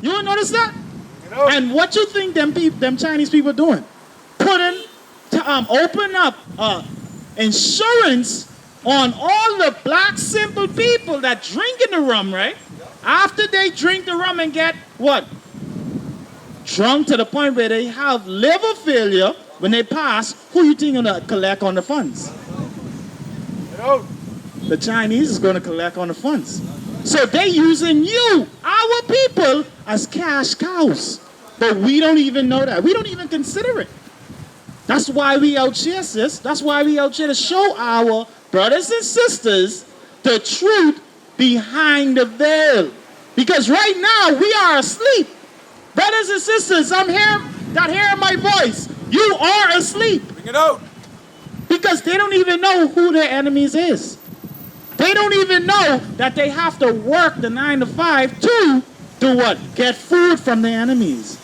You don't notice that? You know? And what you think them Chinese people doing? Putting to open up insurance on all the black simple people that drink in the rum, right? After they drink the rum and get what? Drunk to the point where they have liver failure when they pass, who you think gonna collect on the funds? You know? The Chinese is gonna collect on the funds. So they using you, our people, as cash cows. But we don't even know that. We don't even consider it. That's why we out here, sis. That's why we out here to show our brothers and sisters the truth behind the veil. Because right now we are asleep. Brothers and sisters, I'm here, that hearing my voice. You are asleep. Bring it out. Because they don't even know who their enemies is. They don't even know that they have to work the 9 to 5 to do what? Get food from their enemies.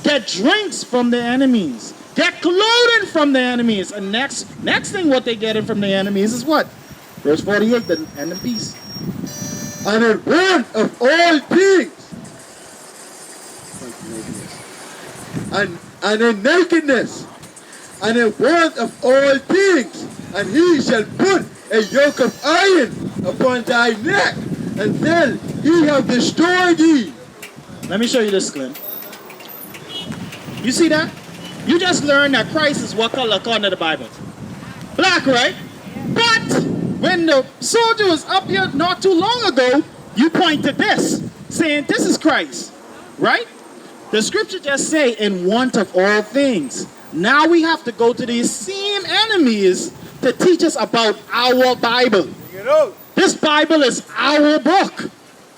Get drinks from their enemies. Get clothing from their enemies. And next thing what they getting from their enemies is what? Verse 48, the end of peace. And in want of all things, and in nakedness, and in want of all things, and he shall put a yoke of iron upon thy neck, and then he have destroyed thee. Let me show you this, Glenn. You see that? You just learned that Christ is what color according to the Bible? Black, right? But when the soldier was up here not too long ago, you point to this, saying this is Christ, right? The scripture just say, in want of all things. Now we have to go to these same enemies to teach us about our Bible. You know? This Bible is our book.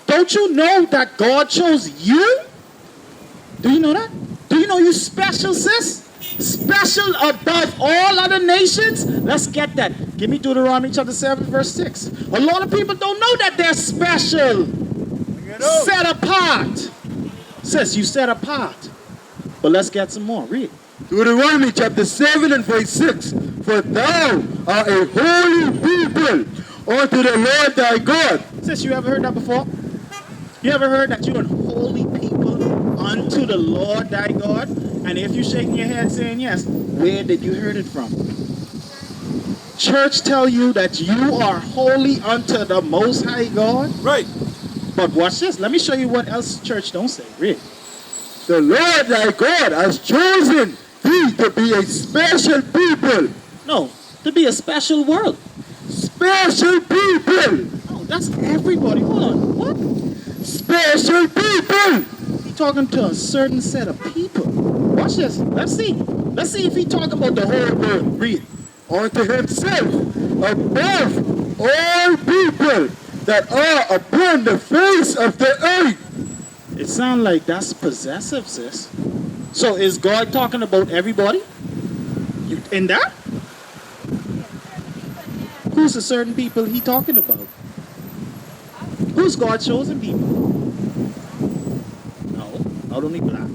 Don't you know that God chose you? Do you know that? Do you know you special, sis? Special above all other nations? Let's get that. Give me Deuteronomy chapter 7, verse 6. A lot of people don't know that they're special. You know? Set apart. Sis, you set apart. But let's get some more. Read. Deuteronomy chapter 7 and verse 6. For thou art a holy people unto the Lord thy God. Sis, you ever heard that before? You ever heard that you're a holy people unto the Lord thy God? And if you're shaking your head saying yes, where did you hear it from? Church tell you that you are holy unto the Most High God? Right. But watch this. Let me show you what else church don't say. Read. The Lord thy God has chosen thee to be a special people. No, to be a special world. Special people. Oh, that's everybody. Hold on. What? Special people. He's talking to a certain set of people. Watch this. Let's see. Let's see if he talking about the whole world. Read. Unto himself above all people that are upon the face of the earth. It sounds like that's possessive, sis. So is God talking about everybody? In that? Who's the certain people he talking about? Who's God's chosen people? No, not only black.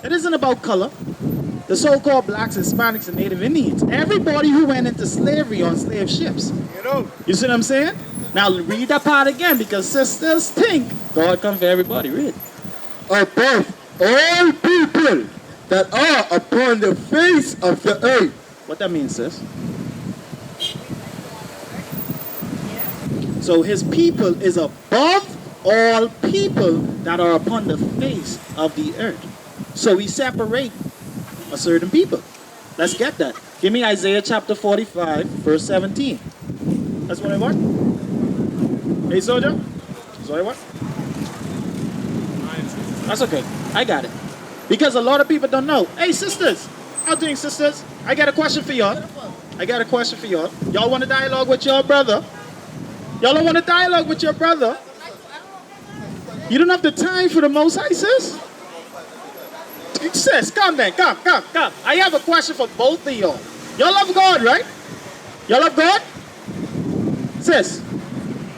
It isn't about color. The so-called blacks, Hispanics, and Native Indians. Everybody who went into slavery on slave ships. You know? You see what I'm saying? Now read that part again because sisters think God comes for everybody. Read. Above all people that are upon the face of the earth. What that means, sis? So his people is above all people that are upon the face of the earth. So we separate a certain people. Let's get that. Give me Isaiah chapter 45, verse 17. That's what I want. Hey, soldier. That's what I want. That's okay. I got it. Because a lot of people don't know. Hey, sisters. How doing, sisters? I got a question for y'all. I got a question for y'all. Y'all want to dialogue with your brother? Y'all don't want to dialogue with your brother? You don't have the time for the Most High, sis? Sis, come then. Come. I have a question for both of y'all. Y'all love God, right? Y'all love God? Sis,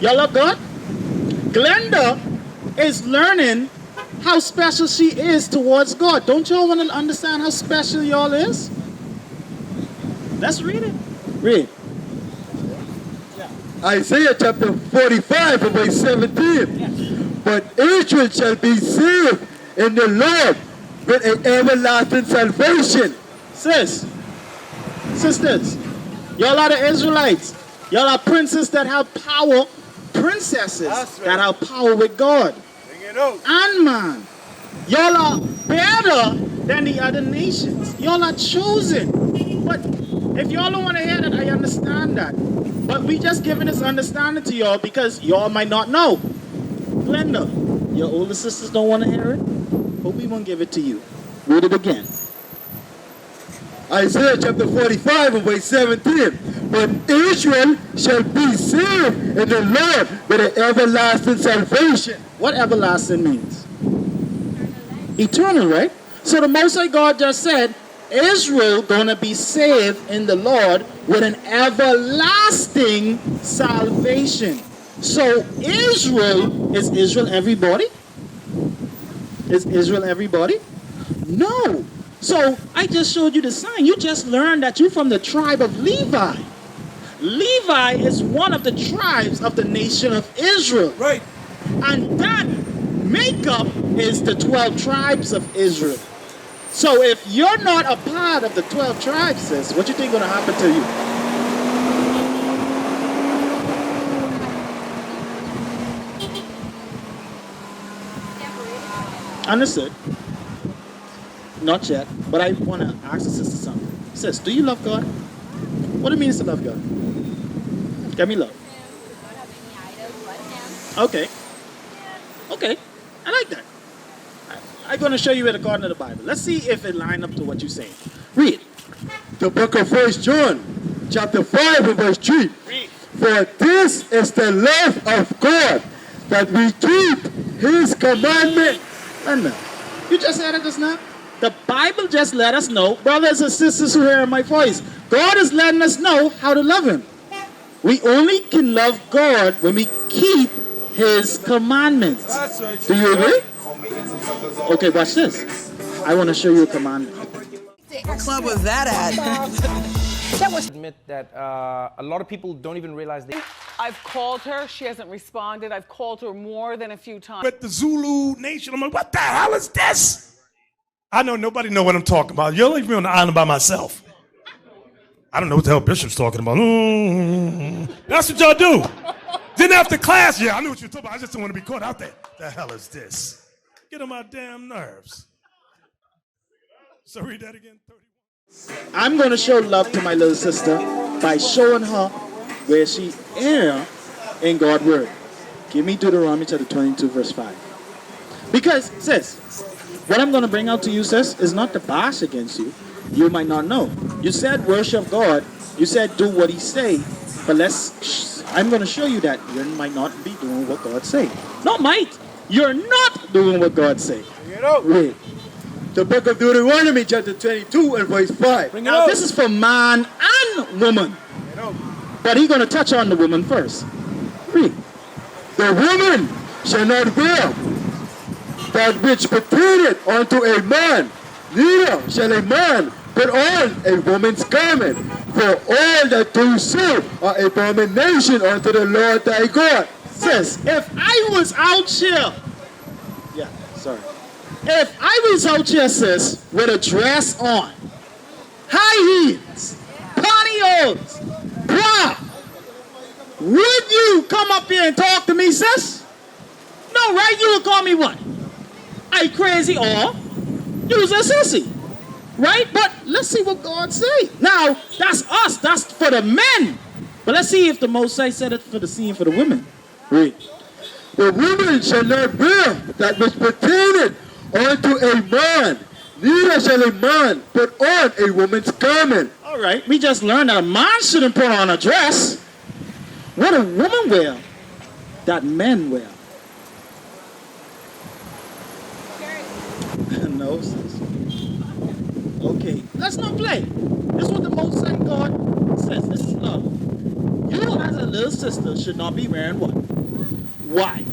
y'all love God? Glenda is learning how special she is towards God. Don't y'all want to understand how special y'all is? Let's read it. Read. Isaiah chapter 45 verse 17. But Israel shall be saved in the Lord with an everlasting salvation. Sisters, y'all are the Israelites. Y'all are princes that have power, princesses That's right. that have power with God. Bring it out. And man, y'all are better than the other nations. Y'all are chosen. But if y'all don't want to hear that, I understand that. But we just giving this understanding to y'all because y'all might not know. Glenda, your older sisters don't want to hear it, but we won't give it to you. Read it again. Isaiah chapter 45 and verse 17. But Israel shall be saved in the Lord with an everlasting salvation. What everlasting means? Eternal, right? So the Most High God just said, Israel gonna be saved in the Lord with an everlasting salvation. So Israel, is Israel everybody? Is Israel everybody? No. So I just showed you the sign. You just learned that you're from the tribe of Levi. Levi is one of the tribes of the nation of Israel. Right. And that makeup is the 12 tribes of Israel. So if you're not a part of the 12 tribes, sis, what you think gonna happen to you? Understood. Not yet, but I want to ask the sister something. Sis, do you love God? What it means to love God? Give me love. Okay. Okay. I like that. I'm going to show you it according to the Bible. Let's see if it lines up to what you're saying. Read. The book of 1 John chapter 5 and verse 3. Read. For this is the love of God, that we keep his commandment. Linda, you just said it just now? The Bible just let us know, brothers and sisters who hear my voice, God is letting us know how to love him. We only can love God when we keep his commandments. That's right. Do you agree? Okay, watch this. I want to show you a commandment. What club was that at? Admit that a lot of people don't even realize they. I've called her. She hasn't responded. I've called her more than a few times. But the Zulu nation, I'm like, what the hell is this? I know nobody know what I'm talking about. You'll leave me on the island by myself. I don't know what the hell Bishop's talking about. That's what y'all do. Then after class, yeah, I knew what you were talking about. I just don't want to be caught out there. The hell is this? Get on my damn nerves. So read that again. 31. I'm going to show love to my little sister by showing her where she is in God's word. Give me Deuteronomy chapter 22 verse 5. Because, sis, what I'm going to bring out to you, sis, is not to bash against you. You might not know. You said worship God. You said do what he say. But I'm going to show you that you might not be doing what God say. Not might. You're not doing what God say. Bring it out. Read. The book of Deuteronomy chapter 22 and verse 5. Bring it Now, out. this is for man and woman. Bring it out. But he's going to touch on the woman first. Read. The woman shall not wear that which pertaineth unto a man, neither shall a man put on a woman's garment, for all that do so are abomination unto the Lord thy God. Sis, if I was out here, if I was out here, sis, with a dress on, high heels, pantyhose, bra, would you come up here and talk to me, sis? No, right? You would call me what? I crazy or you's a sissy, right? But let's see what God say. Now, that's us. That's for the men. But let's see if the Most High said it for the scene for the women. Read. The woman shall not wear that which pertaineth unto a man, neither shall a man put on a woman's garment. All right, we just learned that a man shouldn't put on a dress. What a woman wear, that men wear. No, sis. Okay, let's not play. This is what the Most High God says. This is love. You as a little sister should not be wearing what? Why?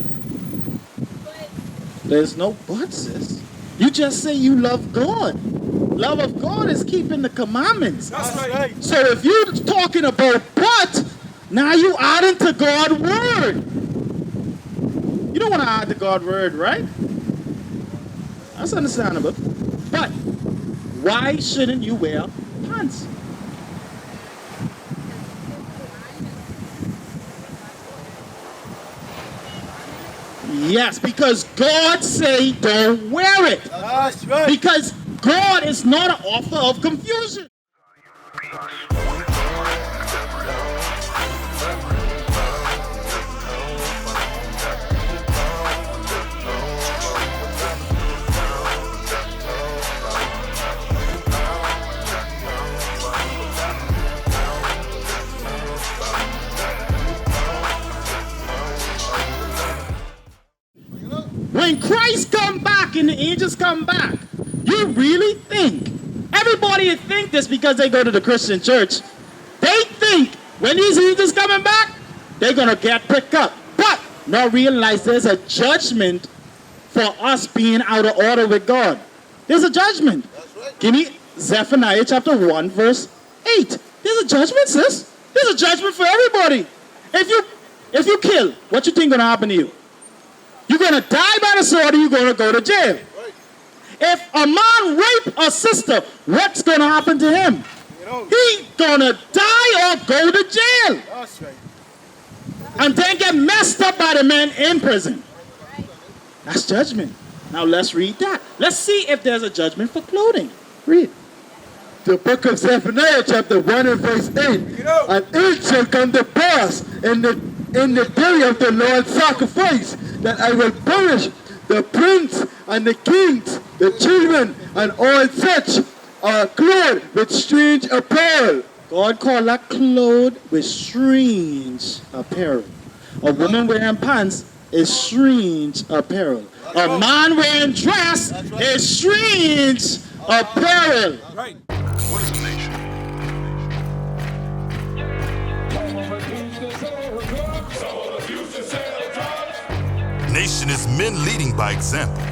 There's no but, sis. You just say you love God. Love of God is keeping the commandments. That's right. So if you're talking about but, now you adding to God's word. You don't want to add to God's word, right? That's understandable. But why shouldn't you wear pants? Yes, because God say don't wear it. That's right. Because God is not an author of confusion. When Christ come back and the angels come back, you really think, everybody think this because they go to the Christian church, they think when these angels coming back, they're going to get picked up. But not realize there's a judgment for us being out of order with God. There's a judgment. Right. Give me Zephaniah chapter 1 verse 8. There's a judgment, sis. There's a judgment for everybody. If you kill, what you think going to happen to you? You're going to die by the sword or you're going to go to jail. Right. If a man rape a sister, what's going to happen to him? He's going to die or go to jail. That's right. And then get messed up by the men in prison. That's judgment. Now let's read that. Let's see if there's a judgment for clothing. Read. The book of Zephaniah chapter 1 and verse 8. And it shall come to pass in the day of the Lord's sacrifice that I will punish the prince and the kings, the children, and all such are clothed with strange apparel. God called that clothed with strange apparel. A woman wearing pants is strange apparel. A man wearing dress is strange apparel. Right. What is a nation? Nation is men leading by example.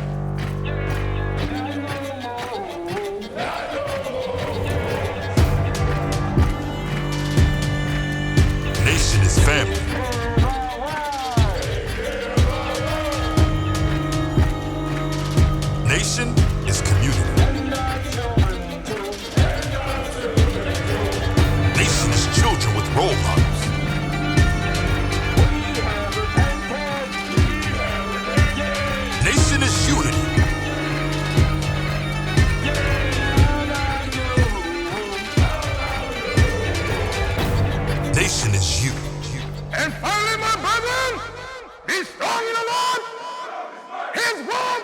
Nation is family. Nation is community. Nation is children with role models. Nation is unity. Nation is you. And finally, my brethren, be strong in the Lord, His word